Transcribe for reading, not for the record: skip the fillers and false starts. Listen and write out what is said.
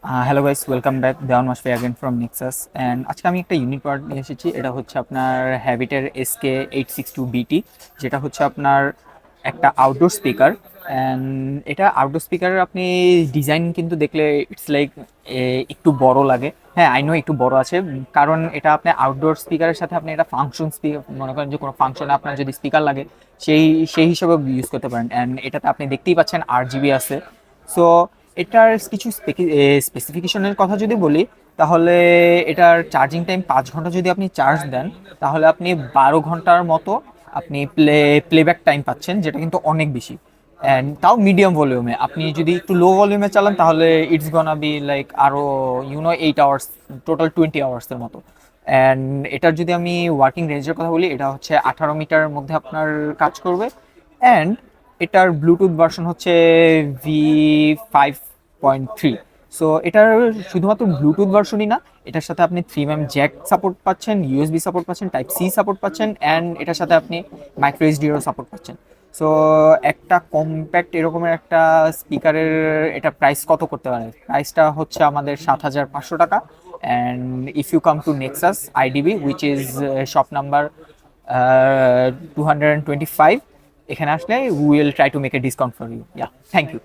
Hello guys, welcome back. Dewan মাসফি again from Nexus. And আজকে আমি একটা ইউনিক প্রোডাক্ট নিয়ে এসেছি। এটা হচ্ছে আপনার হ্যাবিটের SK862BT, যেটা হচ্ছে আপনার একটা আউটডোর স্পিকার। অ্যান্ড এটা আউটডোর স্পিকারের আপনি ডিজাইন কিন্তু দেখলে ইটস লাইক একটু বড় লাগে। হ্যাঁ, আই নো একটু বড় আছে, কারণ এটা আপনি আউটডোর স্পিকারের সাথে আপনি এটা ফাংশন স্পিকার, মনে করেন যে কোনো ফাংশনে আপনার যদি স্পিকার লাগে সেই সেই হিসাবে ইউজ করতে পারেন। অ্যান্ড এটাতে আপনি দেখতেই পাচ্ছেন 8 GB আছে। সো এটার কিছু স্পেসিফিকেশনের কথা যদি বলি, তাহলে এটার চার্জিং টাইম 5 ঘন্টা যদি আপনি চার্জ দেন, তাহলে আপনি 12 ঘন্টার মতো আপনি প্লেব্যাক টাইম পাচ্ছেন, যেটা কিন্তু অনেক বেশি। অ্যান্ড তাও মিডিয়াম ভলিউমে। আপনি যদি একটু লো ভলিউমে চালান তাহলে ইটস গনা বি লাইক আরও 8 আওয়ার্স, টোটাল 20 আওয়ার্সের মতো। অ্যান্ড এটার যদি আমি ওয়ার্কিং রেঞ্জের কথা বলি, এটা হচ্ছে 18 মিটারের মধ্যে আপনার কাজ করবে। অ্যান্ড এটার ব্লুটুথ ভার্সন হচ্ছে V5.3। সো এটার শুধুমাত্র ব্লুটুথ ভার্সনই না, এটার সাথে আপনি 3mm জ্যাক সাপোর্ট পাচ্ছেন, USB সাপোর্ট পাচ্ছেন, টাইপ C সাপোর্ট পাচ্ছেন, অ্যান্ড এটার সাথে আপনি মাইক্রো এসডিরও সাপোর্ট পাচ্ছেন। সো একটা কম্প্যাক্ট এরকমের একটা স্পিকারের এটা প্রাইস কত করতে পারে? প্রাইসটা হচ্ছে আমাদের 7,500 টাকা। And if you come to Nexus IDB, which is shop number 225, এখানে আসলে will try to make a discount for you. Yeah, thank you.